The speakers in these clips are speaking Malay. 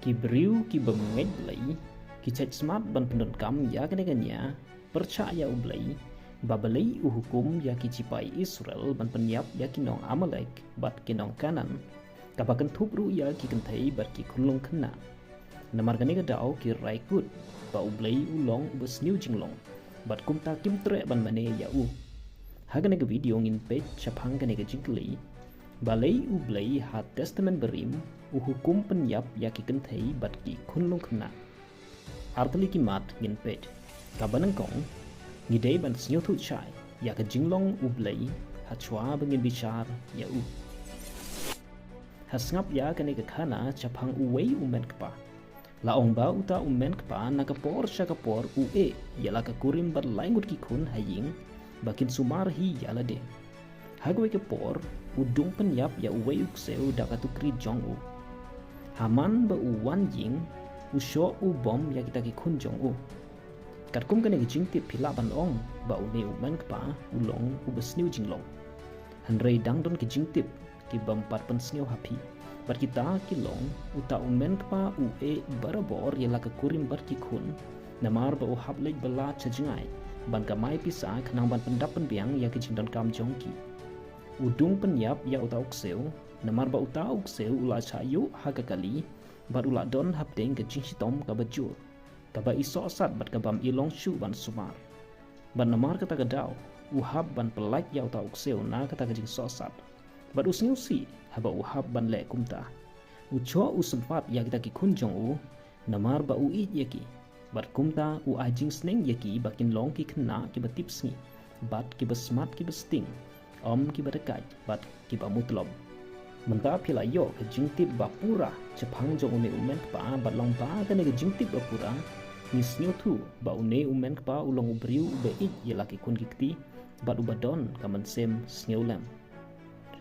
Ki beriu ki bemengej belai, ki cek smart ban pendekam ya keneganya, percaya ublai, babelai hukum ya ki cipai Israel ban penyiap ya ki nong Amalek bat ki nong kanan, kabakan tubru ya ki kentai bat ki kunlung kena. Namar kanega dao ki raikut, ba ublai ulong ubes new jinglong, bat kumta kim tre ban mane ya u. Haganega video ngin page capang kanega jingkli, balai ublai ha testament berim, hukum penyiap ya ki kentai bat ki kunlung kena. Artali ki mat ngin page, kabanang kong, ngidei ban snyo thu chai, ya ka jinglong ublai, ha chua bangin bichar ya u. Hasngap ya kanega kana capang uwei umen kpa. Laong ba uta umen kpa nakapor siya kapor ue yala kakurim bat laingut kikun haying bakin sumar hi yala de. Hagwe kapor udung penyap ya uwe ukseu dakatukri jong u. Haman ba uwan ying usyo u bom ya kita kikun jong u. Katkum kane gijingtip pila ban ong ba une umen kpa ulong ubesniu jinglong. Hanrei dangdon gijingtip ki bampat pensniu hapi. Bar kita kilong uta umen kpa ue barabor yala kekurim bar kikun namar ba uhap lej bala cajengai ban kamai pisa kenang ban pendap penbiang ya kijingdon kam jongki udung penyap ya uta ukseu namar ba uta ukseu ula chayu hakakali bar ula don hapdeng kejing hitom ka bajur kaba iso sat bat kabam ilong shu ban sumar ban namar kata gadau uhap ban pelak ya uta ukseu na kata kejing sosat bat usniusi haba uhap ban le kumta ucho usempat ya kita ki kunjong u namar ba uit yaki bat kumta u ajing sneng yaki bakin long ki kena ki batips ni bat ki basmat ki besting om ki badakai bat ki bamutlob menta pila yo ke jingtip bapura cepang jong une umen kpa bat long ba kene ke jingtip bapura ni snyo tu ba une umen kpa ulong ubriu be it yelaki kun kikti bat ubadon kaman sem snyo lem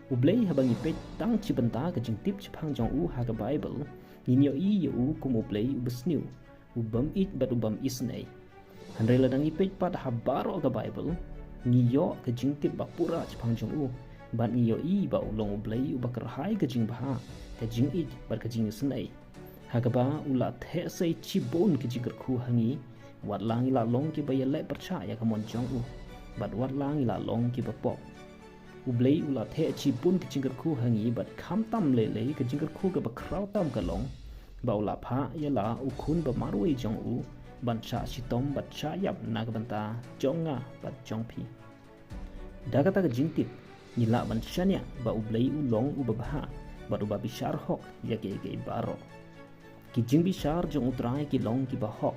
ublei habang ipet tang cibenta ke jingtip cepang jong u ha ke Bible ninyo i u kum ublei ubesniu ubam it bat ubam isnei hanrei ladang ipet pat habaro ke Bible niyo ke jingtip bapura cepang jong u bat niyo i ba ulong ublei ubakerhai ke jing baha ke jing it bat ke jing isnei ha ke ba ula the sei cibon ke jing kerku hangi wat lang ila long ki bayale percaya ke mon jong u bat wat lang ila long ki bapop ublei ula the cipun ke jingkerku hangi bat kham tam lele ke jingkerku ke bakrau tam kalong ba ula pha yala ukun ba marwei jong u ban cha sitom bat cha yap na ke banta jonga bat jongpi dagata ke jingtip nila ban chanya ba ublei ulong ubabaha bat uba bishar hok ya ke baro ki jing bishar jong utrai ki long ki ba hok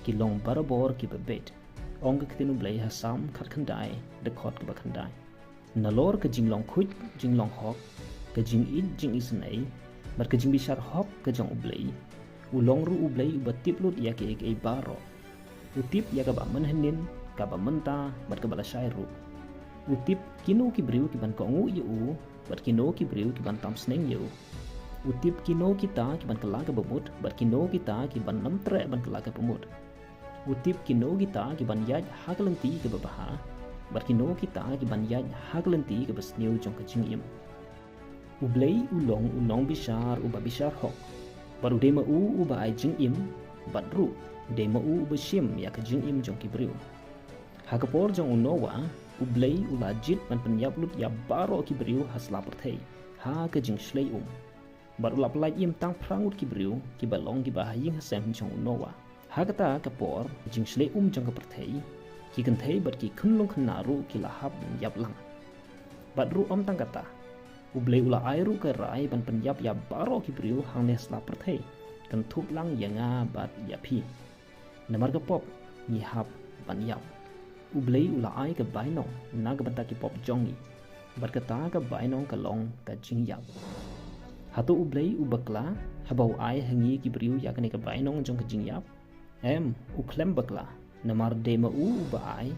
ki long barabor ki babet ong ke tinu blei hasam khat khandai de khot ke ba khandai nalor ke jinglong khuj jinglong hok ke jing in jing isnei bar ke jing bishar hok ke jong ublei ulong ru ublei ubatip lut ya ke baro utip ya ka ba menhenin ka ba menta bar ke bala shairu utip kino ki briu ki ban kongu yu bar kino ki briu ki ban tam sneng yu utip kino kita ki ban kelaga bemut bar kino kita ki ban nam tre ban kelaga bemut utip kino kita ki ban yaj haglenti ke babaha barkino kita ki banyaj haglenti ke besniu jong ke jingim ublei ulong bishar uba bishar hok baru dema u uba ai jingim badru dema u uba shim ya ke jingim jong ki briu hakapor jong unowa ublei ula jit ban penyap lut ya baro ki briu hasla perthei ha ke jing shlei baru lap lai im tang prangut ki briu ki balong ki bahaying hasem jong unowa hakata kapor jing shlei jong ke perthei ki kenthei bat ki khunlung khnaru ki lahap yap lang bat ru om tang kata ublei ula airu ke rai ban penyap ya baro ki briu hang nes la perthei kan thup lang yanga bat yapi namar ke pop ni hap ban yap ublei ula ai ke bainong na ke banta ki pop jongi bat kata ke bainong ke long ke jing yap hatu ublei ubakla habau ai hangi ki briu ya ke bainong jong ke jing yap uklem bakla namar dema u ubai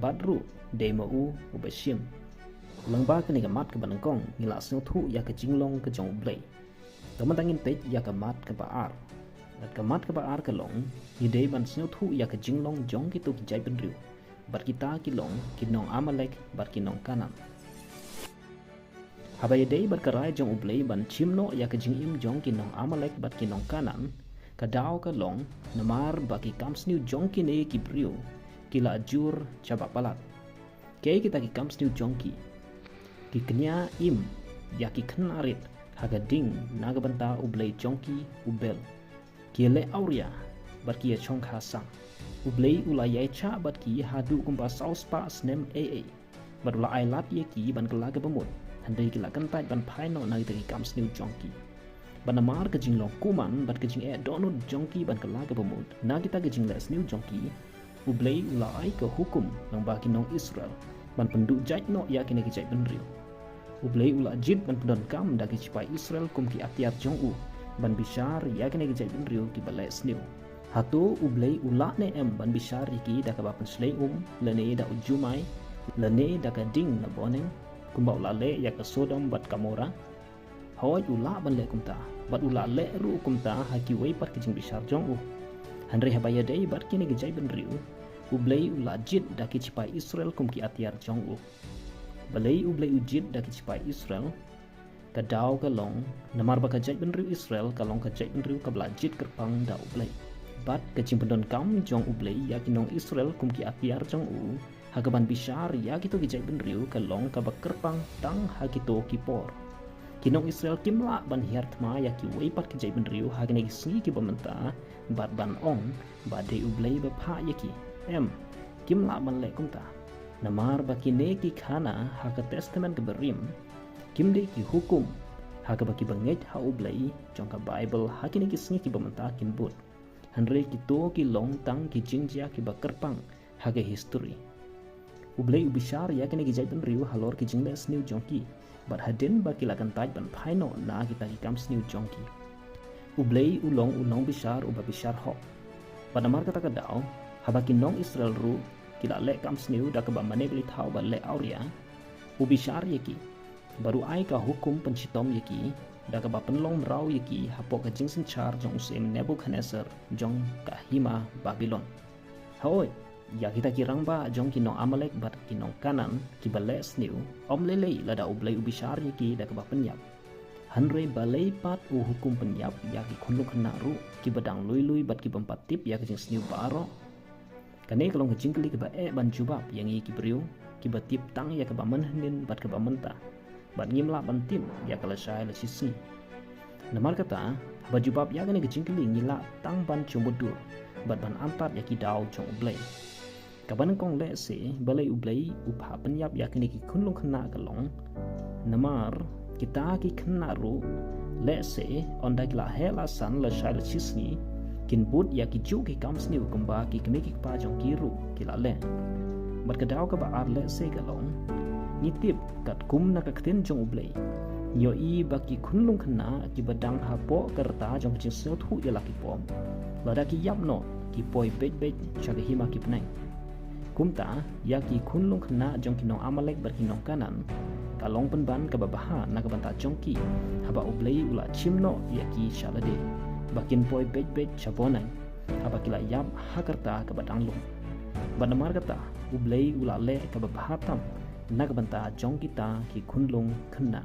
badru dema u ubashim langba ke mat ke banangkong ngila sno thu ya ke jinglong ke jong blei kamantangin pej ya ke mat ke baar dat ke mat ke baar ke long ni dei ban sno thu ya ke jinglong jong ki tu ki jai benriu bar kita ki long ki nong Amalek bar ki nong kanan Habaya day berkerai jong ublay ban chimno ya ke jing im jong kinong Amalek bat kinong Kanan, kadao ka long namar baki kamsniu jong kine ki brio kila ajur cabak palat. Kaya kita ki kamsniu jong ki kenya im ya ki kenarit haga ding naga banta ublay jong ki ubel. Kile auria bat ki ya chong khasang. Ublay ulayai cha bat ki hadu kumpa saus pa snem AA. Bat ula ai lat ye ki ban kelaga bemut. Handai kila kentai ban paino na kita ki kamsniu jongki. Ban namar ke jing long kuman bat ke jing donut jongki ban kelaga bemut. Na kita ke jing lesniu jongki. Ublay ulai ke hukum nang baki nong Israel. Ban penduk jait no ya kini ki jait benriu. Ublay ula jid ban pendon kam da ki cipai Israel kum ki atiar jong u. Ban bishar ya kini ki jait benriu ki balai sniu. Hatu ublay ula ne em ban bishar ki da ka bapan slay lene da ujumai lene da ka ding na boneng. Kumbau lale ya ke Sodom bat Kamora. Hoi ula ban le kumta. Bat ula le ru kumta haki wei pat kijing bishar jong u. Handre habaya day bat kini gejai ben riu. Ublay ula jid da ki cipai Israel kum ki atiar jong u. Balai ublay ujid da ki cipai Israel. Kadau kalong namar ba kajai ben riu Israel kalong kajai ben riu kabla jid kerpang da ublay. Bat kecing pendon kam jong ublay ya kinong Israel kum ki atiar jong u. Hagaban bishar ya gitu gejai ben riu kalong kabak kerpang tang hagito kipor. Kinong Israel kimla ban hiartma ya ki weipat gejai ben riu hagane gisngi ki bamenta bat ban ong bade ublay bapha ya ki. Kimla ban le kumta. Namar bakine ki khana haga testament ke berim. Kimde ki hukum haga baki banget ha ublay jongka Bible hagine gisngi ki bamenta kimbut. Hanre ki to ki long tang ki jingjia ki bakerpang haga history. Ublay ubishar ya kene gijai ben riu halor ki jingle sniu jongki bat hadin baki lakan taj ban paino na kita ki kam sniu jongki. Ublay ulong bishar uba bishar ho. Pada mar kata kadao habaki nong Israel ru kila le kam sniu da ka ba mane beli thau ba le auria ubishar yeki baru ai ka hukum pencitom yeki da ka ba penlong merau yeki hapok ka jingsen char jong usem Nebuchadnezzar jong ka hima Babylon. Hoi ya kita kirang ba jong kinong Amalek bat kinong Kanan ki balai sniu om lele lada ublay ubishar ki da ka penyap. Hanre balai pat u hukum penyap ya ki kunlung kena ru ki badang lui bat ki bempat tip ya ki jing sniu baro. Kane kalong ke jingkeli ke ba ban jubab yang i ki beriu ki batip tang ya ke ba menhenin bat ke ba menta. Bat ngimla ban tim ya kala syai la sisni. Namar kata ba jubab ya kane ke jingkeli ngila tang ban cumbudur bat ban antat ya ki dau jong ublay. Kaban kong le se balai ublay upha penyap ya kini ki kunlung kena kalong namar kita ki kena ru le se onda kila hela san la shai la chisni kin but ya ki ju ki kamsni ukumba ki kemi ki pa jong kiru kila le bat kadau ka ba ar le se kalong nitip kat kum na ka kten jong ublay yo i ba ki kunlung kena ki badang hapo kerta jong jing sot hu ya laki pom lada ki yapno ki poi bej chaga hima ki pnai. Kumta ya ki kunlung kena jong kinong Amalek berkinong Kanan kalong penban kababaha na kabanta jongki haba ublay ula chimno ya ki shalade bakin poi bej chaponai haba kila yap hakarta kabadang lung banamar kata ublay ula le kababaha tam na kabanta jong kita ki kunlung kena.